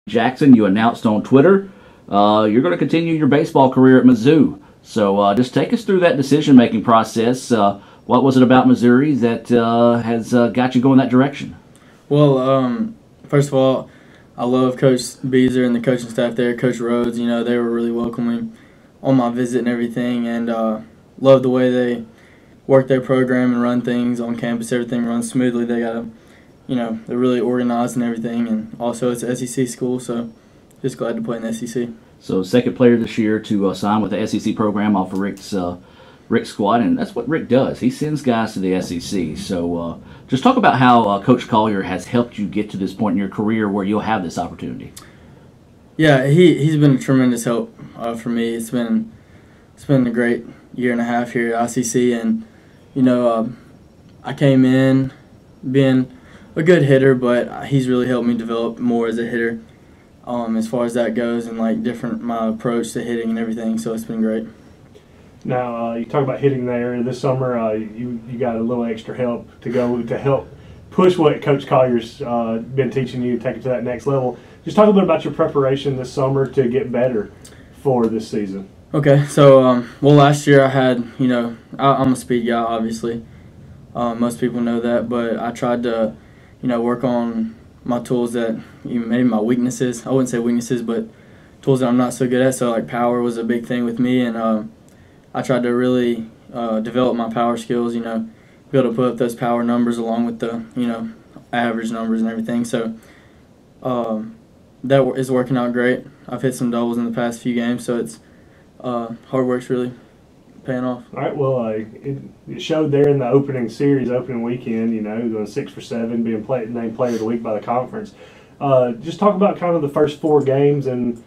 Jackson, you announced on Twitter you're going to continue your baseball career at Mizzou. So just take us through that decision-making process. What was it about Missouri that has got you going that direction? Well, first of all, I love Coach Beezer and the coaching staff there, Coach Rhodes. You know, they were really welcoming on my visit and everything, and love the way they work their program and run things on campus. Everything runs smoothly. They got they're really organized and everything, and also it's an SEC school, so just glad to play in the SEC. So second player this year to sign with the SEC program off of Rick's squad, and that's what Rick does. He sends guys to the SEC. So just talk about how Coach Collier has helped you get to this point in your career where you'll have this opportunity. Yeah, he's been a tremendous help for me. It's been a great year and a half here at ICC, and I came in being a good hitter, but he's really helped me develop more as a hitter as far as that goes, and my approach to hitting and everything. So it's been great. Now you talk about hitting there this summer. You got a little extra help to help push what Coach Collier's been teaching you, take it to that next level. Just talk a little bit about your preparation this summer to get better for this season. Okay, so last year I had I'm a speed guy, obviously. Most people know that, but I tried to work on my tools that maybe my weaknesses. I wouldn't say weaknesses, but tools that I'm not so good at. So power was a big thing with me, and I tried to really develop my power skills. Be able to put up those power numbers along with the average numbers and everything. So that is working out great. I've hit some doubles in the past few games, so it's hard work's really paying off. All right, well, it showed there in the opening weekend, going 6 for 7, being named Player of the Week by the conference. Just talk about kind of the first 4 games and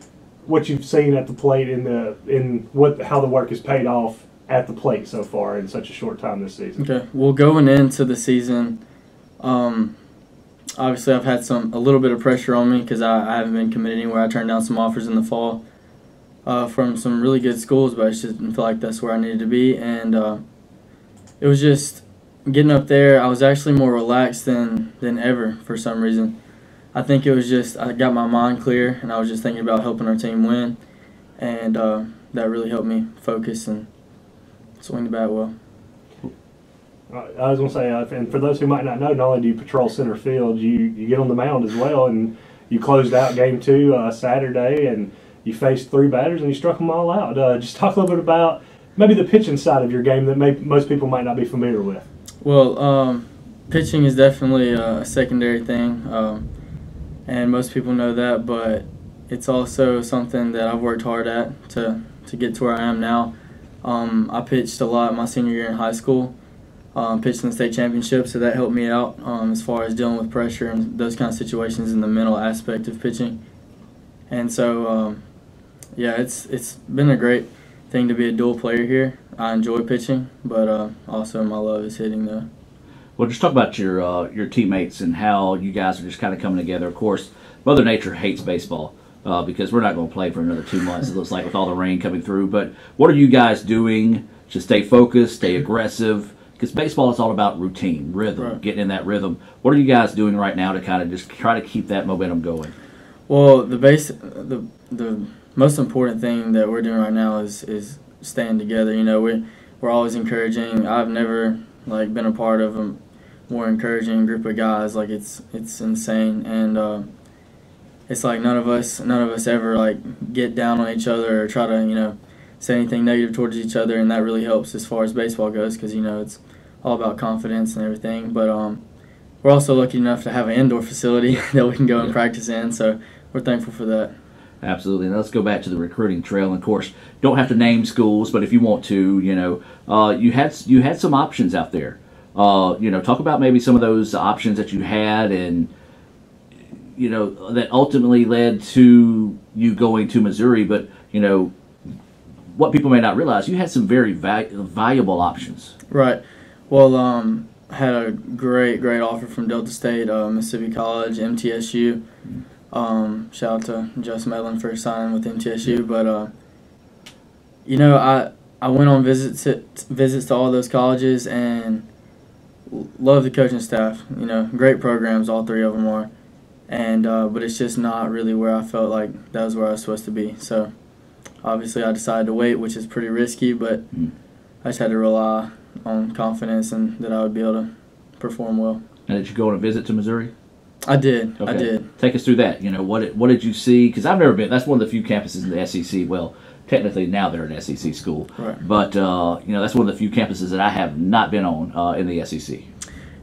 what you've seen at the plate how the work has paid off at the plate so far in such a short time this season. Okay, well, going into the season, obviously I've had a little bit of pressure on me because I haven't been committed anywhere. I turned down some offers in the fall from some really good schools, but I just didn't feel like that's where I needed to be. And it was just getting up there. I was actually more relaxed than ever for some reason. I think it was just I got my mind clear, and I was just thinking about helping our team win, and that really helped me focus and swing the bat well. I was going to say, and for those who might not know, not only do you patrol center field, you get on the mound as well, and you closed out Game 2 Saturday, and you faced 3 batters and you struck them all out. Just talk a little bit about maybe the pitching side of your game that most people might not be familiar with. Well, pitching is definitely a secondary thing, and most people know that, but it's also something that I've worked hard at to get to where I am now. I pitched a lot my senior year in high school, pitched in the state championship, so that helped me out as far as dealing with pressure and those kind of situations in the mental aspect of pitching. And so, it's been a great thing to be a dual player here. I enjoy pitching, but also my love is hitting though. Well, just talk about your teammates and how you guys are just kind of coming together. Of course, Mother Nature hates baseball because we're not going to play for another 2 months, it looks like, with all the rain coming through. But what are you guys doing to stay focused, stay aggressive? Because baseball is all about routine, rhythm, right. Getting in that rhythm. What are you guys doing right now to kind of just try to keep that momentum going? Well, the most important thing that we're doing right now is staying together. We're always encouraging. I've never been a part of a more encouraging group of guys. It's insane, and it's none of us ever get down on each other or try to say anything negative towards each other, and that really helps as far as baseball goes because it's all about confidence and everything. But we're also lucky enough to have an indoor facility that we can go and practice in, so we're thankful for that. Absolutely. Now let's go back to the recruiting trail. And of course, don't have to name schools, but if you want to, you had some options out there. Talk about maybe some of those options that you had, and that ultimately led to you going to Missouri. But what people may not realize, you had some very valuable options. Right. Well, I had a great offer from Delta State, Mississippi College, MTSU. Shout out to Justin Medlin for signing with MTSU. But I went on visits to all those colleges and love the coaching staff. Great programs, all 3 of them are. and but it's just not really where I felt like that was where I was supposed to be. So obviously I decided to wait, which is pretty risky, but I just had to rely on confidence and that I would be able to perform well. And did you go on a visit to Missouri? I did. Okay. I did. Take us through that. You know, what did you see? Because I've never been. That's one of the few campuses in the SEC. Well, technically now they're an SEC school, Right. but you know, that's one of the few campuses that I have not been on in the SEC.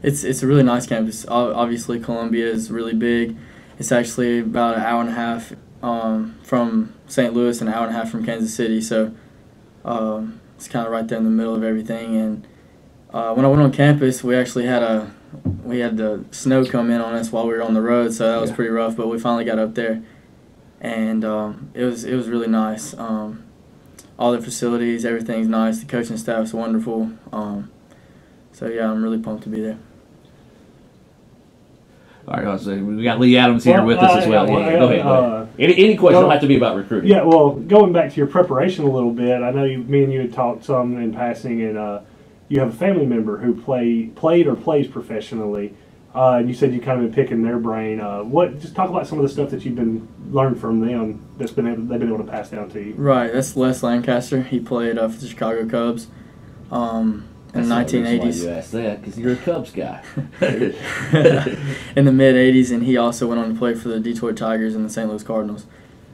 It's a really nice campus. Obviously, Columbia is really big. It's actually about an hour and a half from St. Louis and an hour and a half from Kansas City. So it's kind of right there in the middle of everything. And when I went on campus, we actually had the snow come in on us while we were on the road, so that was pretty rough. But we finally got up there, and it was really nice. All the facilities, everything's nice. The coaching staff's wonderful. So yeah, I'm really pumped to be there. All right, so we got Lee Adams here with us as well. Go ahead. Any question don't have to be about recruiting. Yeah, well, going back to your preparation a little bit, I know me and you had talked some in passing, and you have a family member who played or plays professionally, and you said you kind of been picking their brain. Just talk about some of the stuff that you've been learned from them they've been able to pass down to you. Right, that's Les Lancaster. He played for the Chicago Cubs. In the 1980s. You asked that because you're a Cubs guy. In the mid-80s, and he also went on to play for the Detroit Tigers and the St. Louis Cardinals.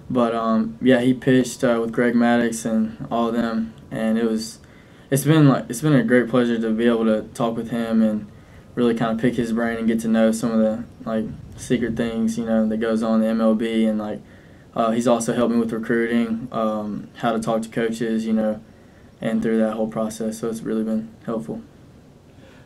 But yeah, he pitched with Greg Maddux and all of them, and it's been a great pleasure to be able to talk with him and really kind of pick his brain and get to know some of the secret things that goes on in the MLB, and he's also helped me with recruiting, how to talk to coaches, and through that whole process. So it's really been helpful.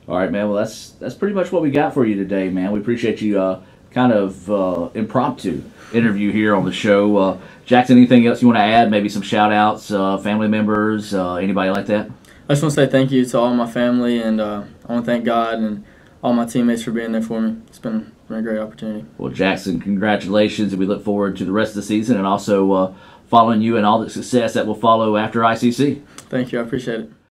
All right, man. Well, that's pretty much what we got for you today, man. We appreciate you kind of impromptu interview here on the show. Jackson, anything else you want to add? Maybe some shout-outs, family members, anybody like that? I just want to say thank you to all my family, and I want to thank God and all my teammates for being there for me. It's been a great opportunity. Well, Jackson, congratulations, and we look forward to the rest of the season and also following you and all the success that will follow after ICC. Thank you. I appreciate it.